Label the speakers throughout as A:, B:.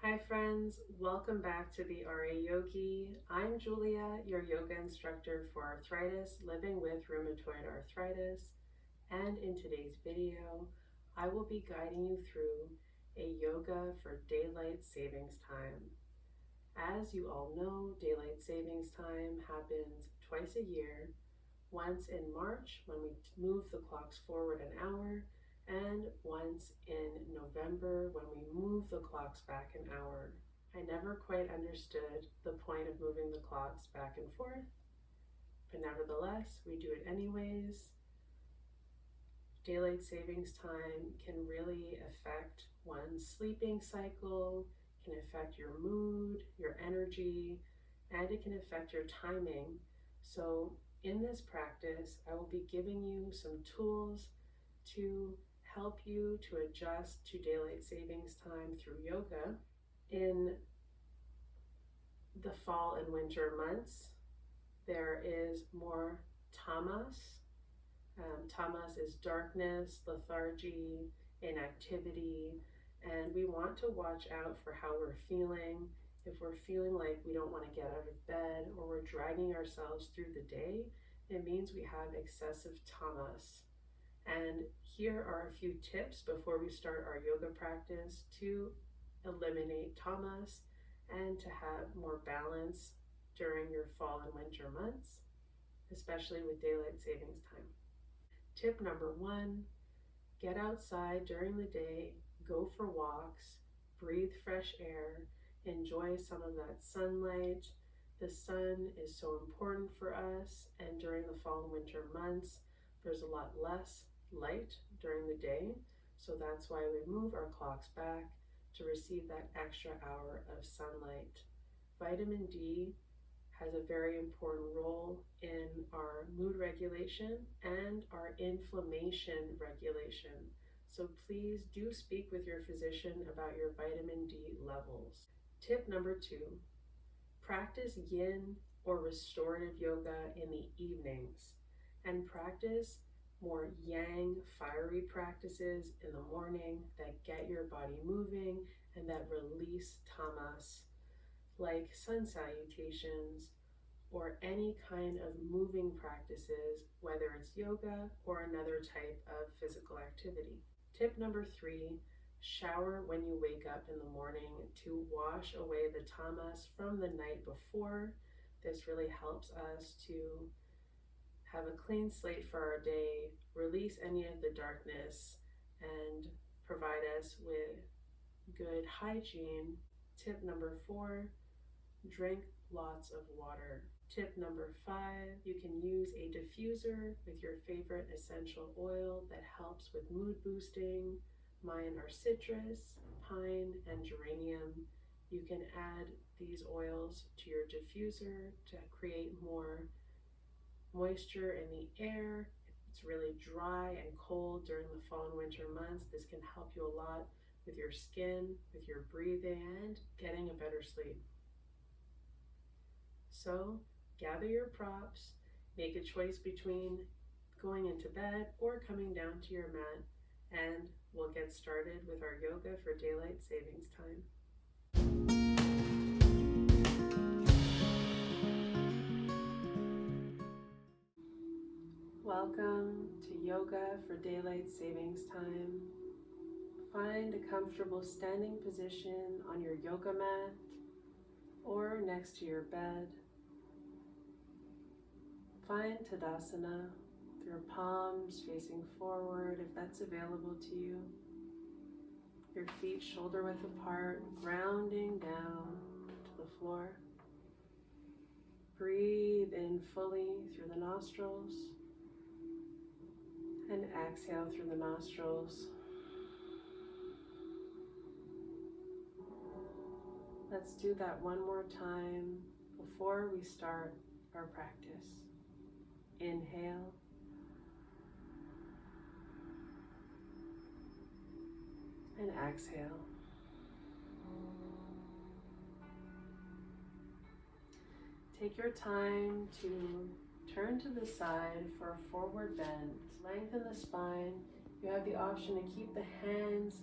A: Hi friends, welcome back to the RA Yogi. I'm Julia, your yoga instructor for arthritis, living with rheumatoid arthritis. And in today's video, I will be guiding you through a yoga for daylight savings time. As you all know, daylight savings time happens twice a year, once in March when we move the clocks forward an hour, and once in November when we move the clocks back an hour. I never quite understood the point of moving the clocks back and forth, but nevertheless, we do it anyways. Daylight savings time can really affect one's sleeping cycle, can affect your mood, your energy, and it can affect your timing. So in this practice, I will be giving you some tools to help you to adjust to daylight savings time through yoga. In the fall and winter months, there is more tamas. Tamas is darkness, lethargy, inactivity, and we want to watch out for how we're feeling. If we're feeling like we don't want to get out of bed or we're dragging ourselves through the day, it means we have excessive tamas. And here are a few tips before we start our yoga practice to eliminate tamas and to have more balance during your fall and winter months, especially with daylight savings time. Tip number 1, get outside during the day, go for walks, breathe fresh air, enjoy some of that sunlight. The sun is so important for us, and during the fall and winter months, there's a lot less light during the day, so that's why we move our clocks back to receive that extra hour of sunlight. Vitamin D has a very important role in our mood regulation and our inflammation regulation. So please do speak with your physician about your vitamin D levels. Tip number 2, practice yin or restorative yoga in the evenings and practice more yang, fiery practices in the morning that get your body moving and that release tamas, like sun salutations or any kind of moving practices, whether it's yoga or another type of physical activity. Tip number 3, shower when you wake up in the morning to wash away the tamas from the night before. This really helps us to have a clean slate for our day, release any of the darkness, and provide us with good hygiene. Tip number 4, drink lots of water. Tip number 5, you can use a diffuser with your favorite essential oil that helps with mood boosting. Mine are citrus, pine, and geranium. You can add these oils to your diffuser to create more moisture in the air. If it's really dry and cold during the fall and winter months, this can help you a lot with your skin, with your breathing, and getting a better sleep. So gather your props, make a choice between going into bed or coming down to your mat, and we'll get started with our yoga for daylight savings time. Welcome to yoga for daylight savings time. Find a comfortable standing position on your yoga mat or next to your bed. Find TADASANA, your palms facing forward if that's available to you. Your feet shoulder width apart, grounding down to the floor. Breathe in fully through the nostrils and exhale through the nostrils. Let's do that one more time before we start our practice. Inhale. And exhale. Take your time to turn to the side for a forward bend. Lengthen the spine. You have the option to keep the hands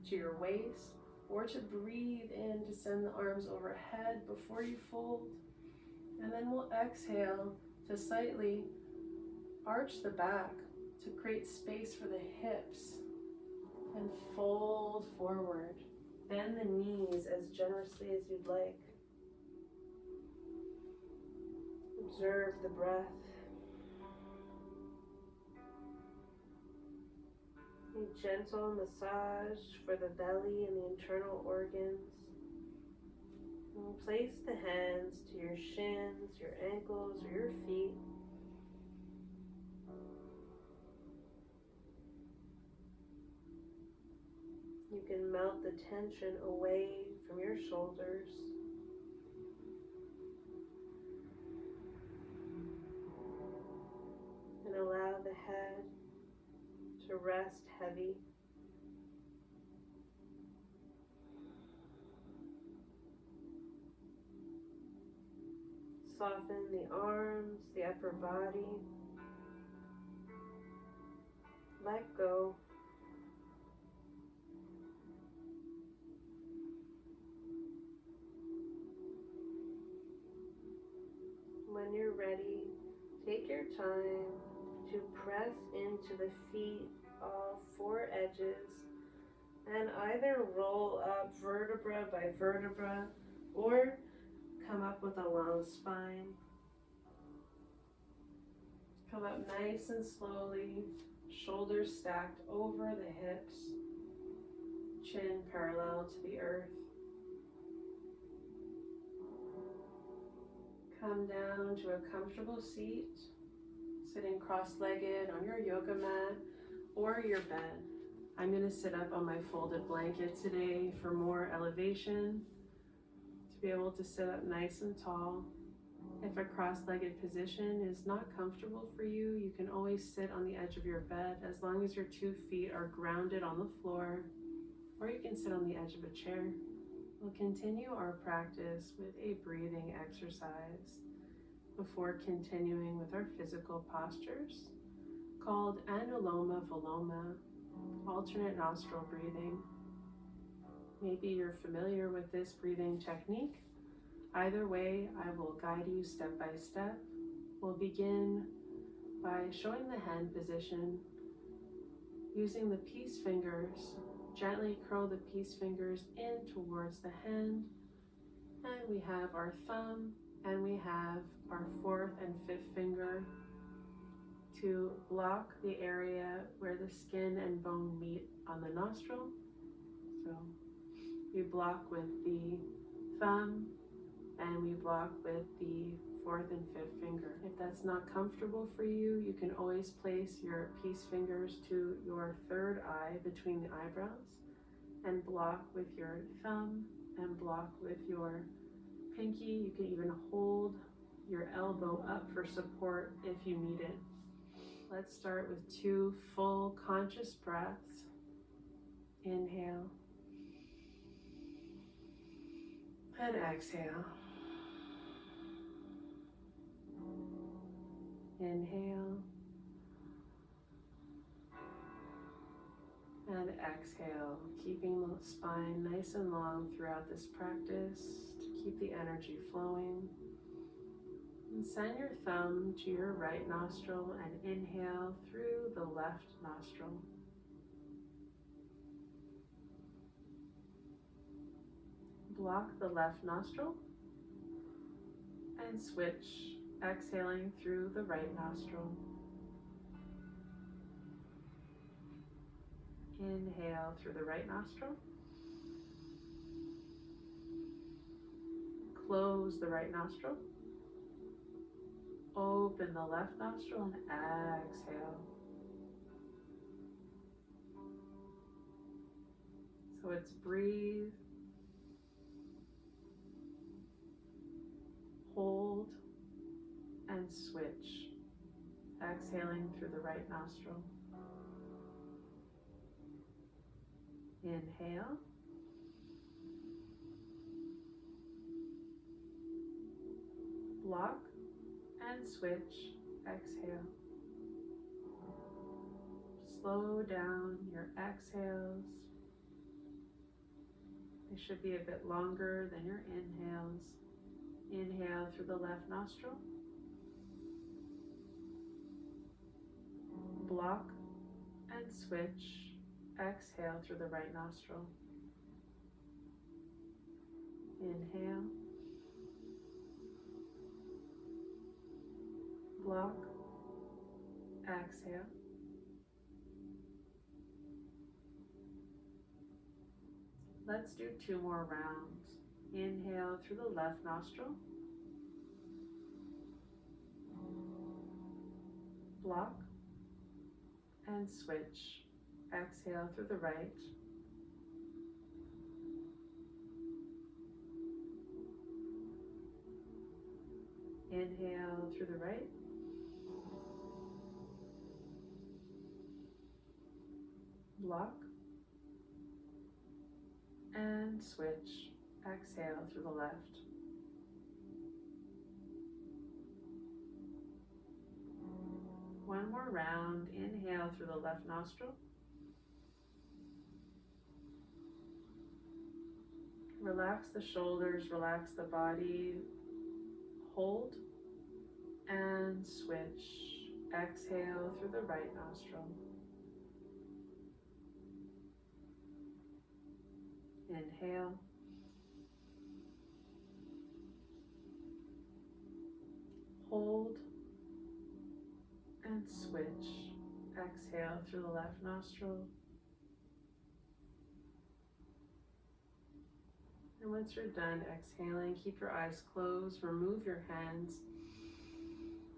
A: to your waist or to breathe in to send the arms overhead before you fold. And then we'll exhale to slightly arch the back to create space for the hips and fold forward. Bend the knees as generously as you'd like. Observe the breath. A gentle massage for the belly and the internal organs. And place the hands to your shins, your ankles, or your feet. You can melt the tension away from your shoulders. And allow the head to rest heavy. Soften the arms, the upper body. Let go. When you're ready, take your time to press into the feet, all four edges, and either roll up vertebra by vertebra or come up with a long spine. Come up nice and slowly, shoulders stacked over the hips, chin parallel to the earth. Come down to a comfortable seat, sitting cross-legged on your yoga mat or your bed. I'm going to sit up on my folded blanket today for more elevation, to be able to sit up nice and tall. If a cross-legged position is not comfortable for you, you can always sit on the edge of your bed as long as your 2 feet are grounded on the floor, or you can sit on the edge of a chair. We'll continue our practice with a breathing exercise before continuing with our physical postures called ANULOMA, VILOMA, alternate nostril breathing. Maybe you're familiar with this breathing technique. Either way, I will guide you step by step. We'll begin by showing the hand position. Using the peace fingers, gently curl the peace fingers in towards the hand. And we have our thumb and we have our 4th and 5th finger to block the area where the skin and bone meet on the nostril. So we block with the thumb and we block with the 4th and 5th finger. If that's not comfortable for you, you can always place your peace fingers to your 3rd eye between the eyebrows and block with your thumb and block with your pinky. You can even hold your elbow up for support if you need it. Let's start with 2 full conscious breaths. Inhale and exhale. Inhale and exhale, keeping the spine nice and long throughout this practice to keep the energy flowing. And send your thumb to your right nostril and inhale through the left nostril. Block the left nostril and switch, exhaling through the right nostril. Inhale through the right nostril. Close the right nostril. Open the left nostril and exhale. So it's breathe, hold, and switch. Exhaling through the right nostril. Inhale. Block and switch. Exhale. Slow down your exhales should be a bit longer than your inhales. Inhale through the left nostril. Block and switch. Exhale through the right nostril. Inhale. Block. Exhale. Let's do 2 more rounds. Inhale through the left nostril. Block and switch. Exhale through the right. Inhale through the right. Block and switch. Exhale through the left. One more round. Inhale through the left nostril. Relax the shoulders, relax the body. Hold and switch. Exhale through the right nostril. Inhale. Hold and switch. Exhale through the left nostril. And once you're done exhaling, keep your eyes closed, remove your hands,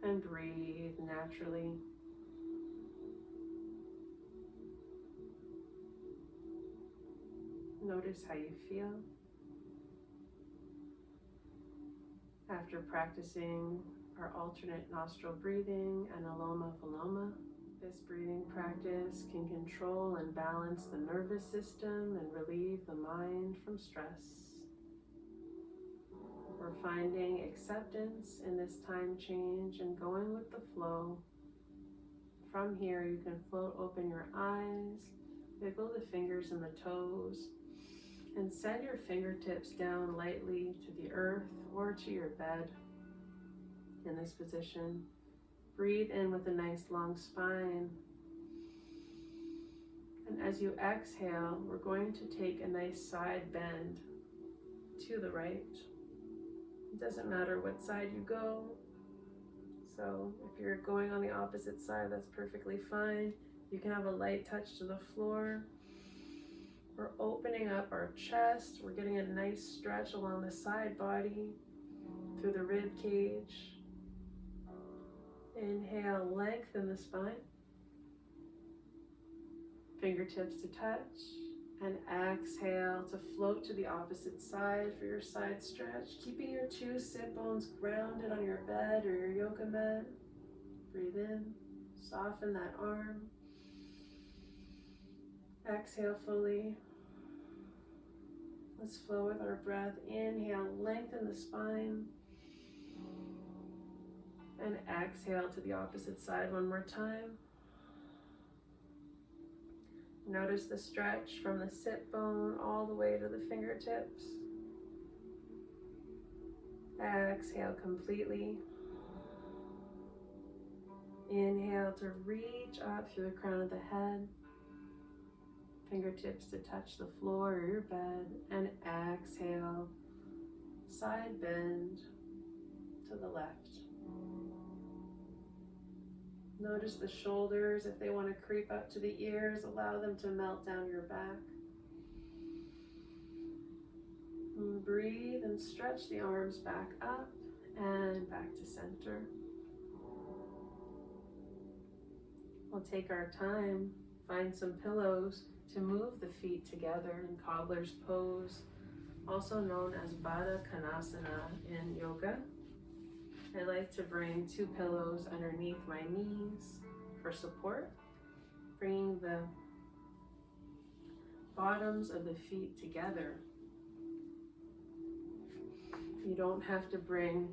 A: and breathe naturally. Notice how you feel. After practicing our alternate nostril breathing, ANULOMA, VILOMA, this breathing practice can control and balance the nervous system and relieve the mind from stress. We're finding acceptance in this time change and going with the flow. From here, you can float open your eyes, wiggle the fingers and the toes, and send your fingertips down lightly to the earth or to your bed. In this position, breathe in with a nice long spine. And as you exhale, we're going to take a nice side bend to the right. It doesn't matter what side you go. So if you're going on the opposite side, that's perfectly fine. You can have a light touch to the floor. We're opening up our chest. We're getting a nice stretch along the side body, through the rib cage. Inhale, lengthen the spine. Fingertips to touch. And exhale to float to the opposite side for your side stretch. Keeping your 2 sit bones grounded on your bed or your yoga mat. Breathe in, soften that arm. Exhale fully. Let's flow with our breath. Inhale, lengthen the spine. And exhale to the opposite side one more time. Notice the stretch from the sit bone all the way to the fingertips. Exhale completely. Inhale to reach up through the crown of the head. Fingertips to touch the floor or your bed. And exhale, side bend to the left. Notice the shoulders. If they want to creep up to the ears, allow them to melt down your back. And breathe and stretch the arms back up and back to center. We'll take our time, find some pillows to move the feet together in cobbler's pose, also known as BADDHA KONANASANA in yoga. I like to bring 2 pillows underneath my knees for support, bringing the bottoms of the feet together. You don't have to bring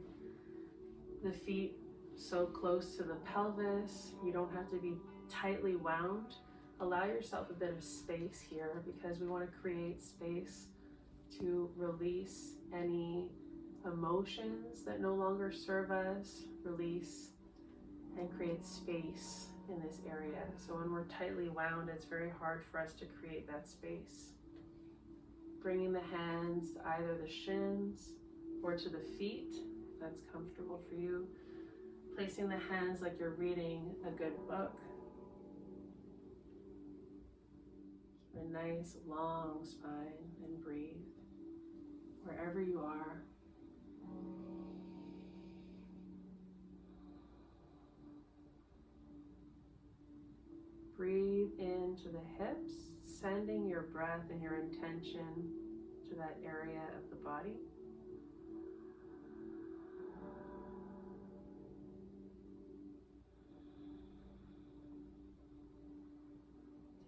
A: the feet so close to the pelvis. You don't have to be tightly wound. Allow yourself a bit of space here because we want to create space to release any emotions that no longer serve us, release and create space in this area. So when we're tightly wound, it's very hard for us to create that space. Bringing the hands to either the shins or to the feet, if that's comfortable for you. Placing the hands like you're reading a good book. Keep a nice long spine and breathe wherever you are. Breathe into the hips, sending your breath and your intention to that area of the body.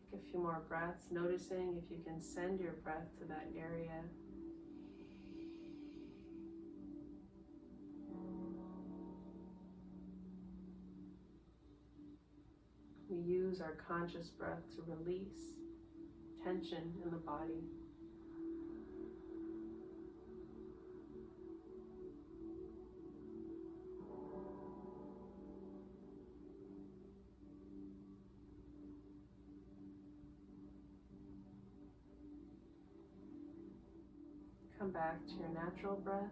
A: Take a few more breaths, noticing if you can send your breath to that area. We use our conscious breath to release tension in the body. Come back to your natural breath.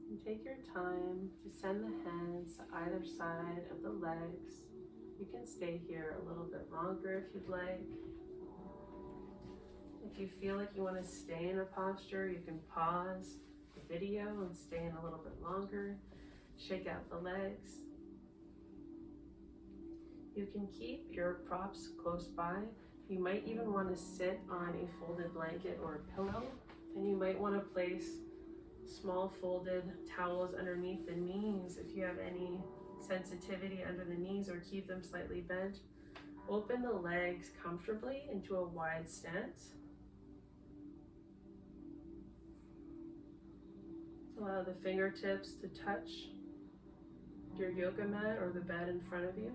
A: And take your time to send the hands to either side of the legs. You can stay here a little bit longer if you'd like. If you feel like you want to stay in a posture, you can pause the video and stay in a little bit longer. Shake out the legs. You can keep your props close by. You might even want to sit on a folded blanket or a pillow, and you might want to place small folded towels underneath the knees if you have any sensitivity under the knees, or keep them slightly bent. Open the legs comfortably into a wide stance. Allow the fingertips to touch your yoga mat or the bed in front of you.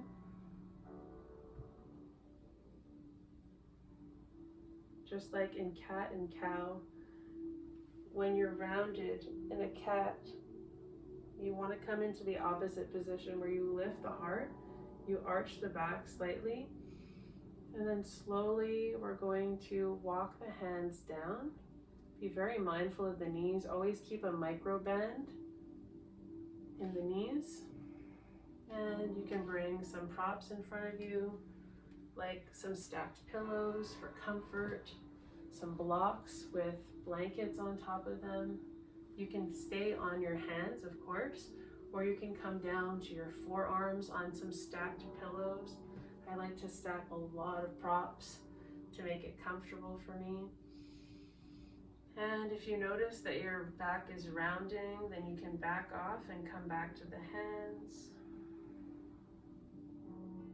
A: Just like in cat and cow, when you're rounded in a cat, you want to come into the opposite position where you lift the heart, you arch the back slightly, and then slowly we're going to walk the hands down. Be very mindful of the knees. Always keep a micro bend in the knees. And you can bring some props in front of you, like some stacked pillows for comfort, some blocks with blankets on top of them. You can stay on your hands, of course, or you can come down to your forearms on some stacked pillows. I like to stack a lot of props to make it comfortable for me. And if you notice that your back is rounding, then you can back off and come back to the hands.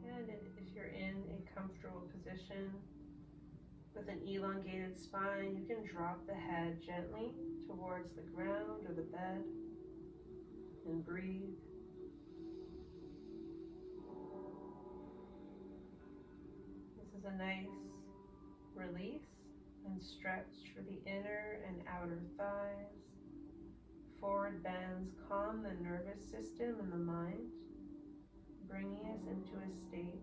A: And if you're in a comfortable position with an elongated spine, you can drop the head gently towards the ground or the bed and breathe. This is a nice release and stretch for the inner and outer thighs. Forward bends calm the nervous system and the mind, bringing us into a state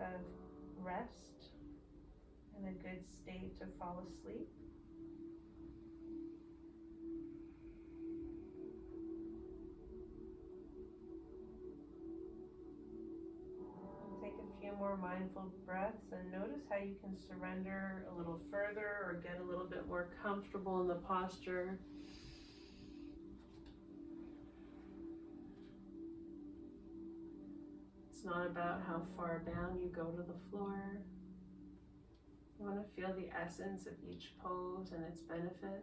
A: of rest and a good state to fall asleep. Take a few more mindful breaths and notice how you can surrender a little further or get a little bit more comfortable in the posture. It's not about how far down you go to the floor. You want to feel the essence of each pose and its benefit.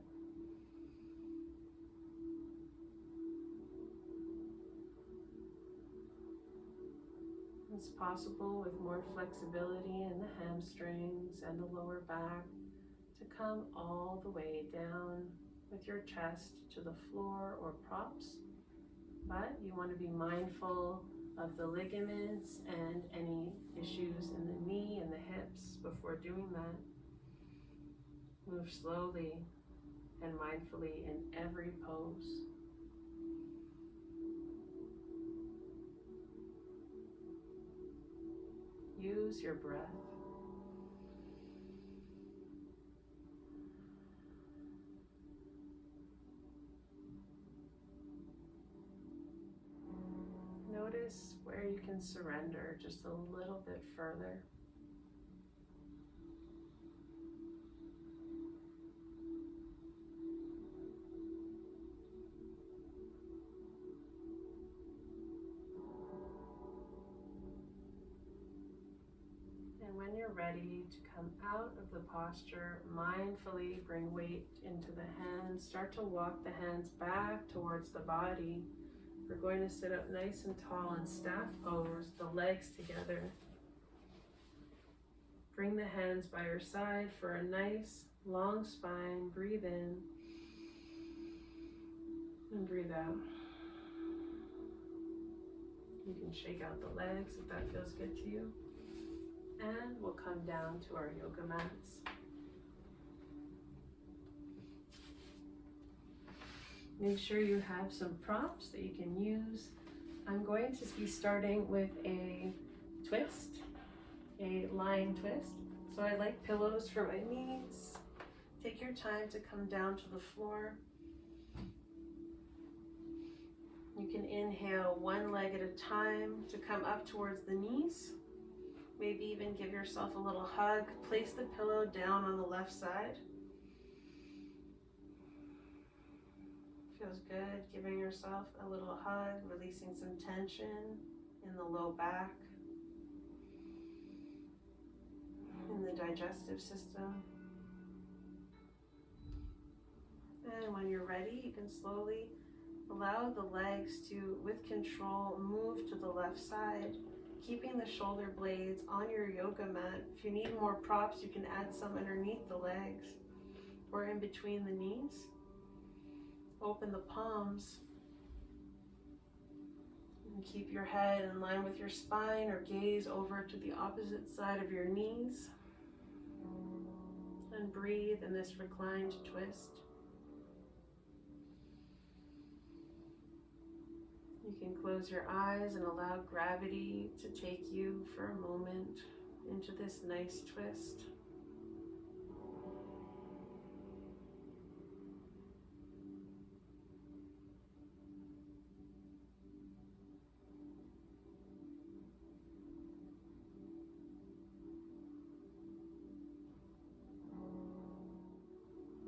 A: It's possible with more flexibility in the hamstrings and the lower back to come all the way down with your chest to the floor or props. But you want to be mindful of the ligaments and any issues in the knee and the hips before doing that. Move slowly and mindfully in every pose. Use your breath. Notice where you can surrender just a little bit further. And when you're ready to come out of the posture, mindfully bring weight into the hands. Start to walk the hands back towards the body. We're going to sit up nice and tall in staff pose, the legs together. Bring the hands by your side for a nice long spine. Breathe in and breathe out. You can shake out the legs if that feels good to you. And we'll come down to our yoga mats. Make sure you have some props that you can use. I'm going to be starting with a twist, a lying twist. So I like pillows for my knees. Take your time to come down to the floor. You can inhale one leg at a time to come up towards the knees. Maybe even give yourself a little hug. Place the pillow down on the left side. Feels good, giving yourself a little hug, releasing some tension in the low back, in the digestive system. And when you're ready, you can slowly allow the legs to, with control, move to the left side, keeping the shoulder blades on your yoga mat. If you need more props, you can add some underneath the legs or in between the knees. Open the palms and keep your head in line with your spine or gaze over to the opposite side of your knees. And breathe in this reclined twist. You can close your eyes and allow gravity to take you for a moment into this nice twist.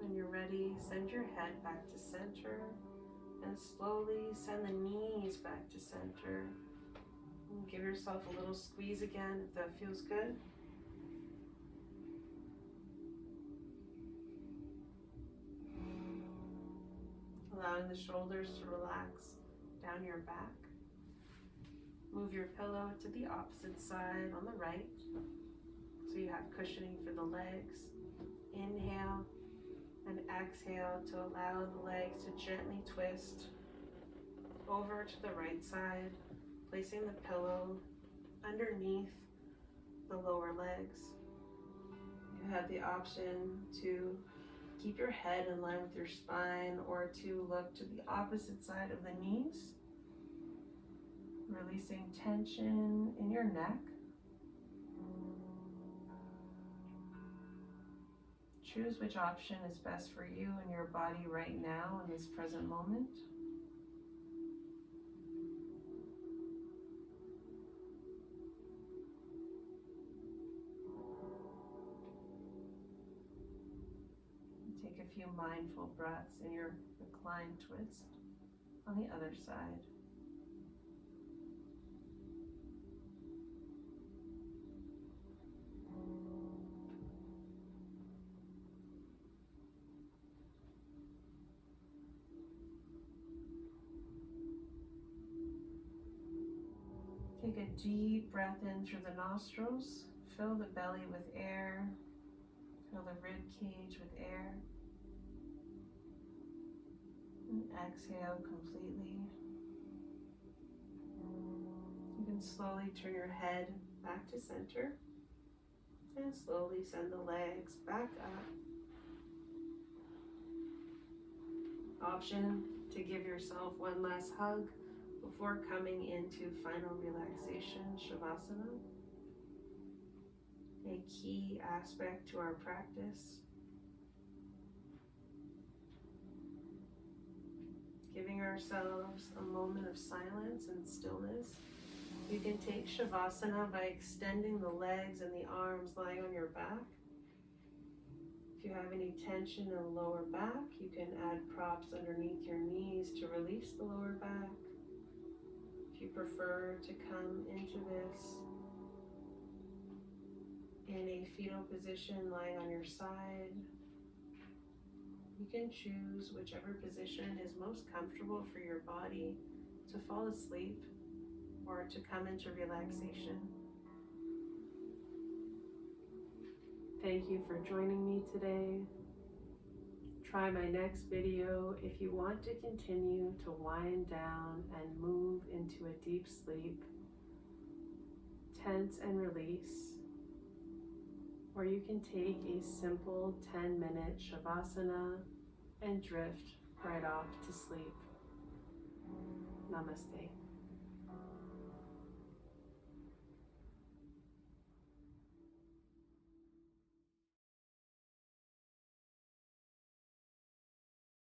A: When you're ready, send your head back to center and slowly send the knees back to center. And give yourself a little squeeze again if that feels good. Allowing the shoulders to relax down your back. Move your pillow to the opposite side on the right, so you have cushioning for the legs. Inhale and exhale to allow the legs to gently twist over to the right side, placing the pillow underneath the lower legs. You have the option to keep your head in line with your spine or to look to the opposite side of the knees, releasing tension in your neck. Choose which option is best for you and your body right now in this present moment. Take a few mindful breaths in your reclined twist on the other side. Take a deep breath in through the nostrils. Fill the belly with air. Fill the rib cage with air. And exhale completely. You And slowly turn your head back to center. And slowly send the legs back up. Option to give yourself one last hug before coming into final relaxation, Shavasana. A key aspect to our practice. Giving ourselves a moment of silence and stillness. You can take Shavasana by extending the legs and the arms lying on your back. If you have any tension in the lower back, you can add props underneath your knees to release the lower back. If you prefer to come into this in a fetal position lying on your side, you can choose whichever position is most comfortable for your body to fall asleep or to come into relaxation. Thank you for joining me today. Try my next video if you want to continue to wind down and move into a deep sleep, tense and release, or you can take a simple 10-minute Shavasana and drift right off to sleep. Namaste.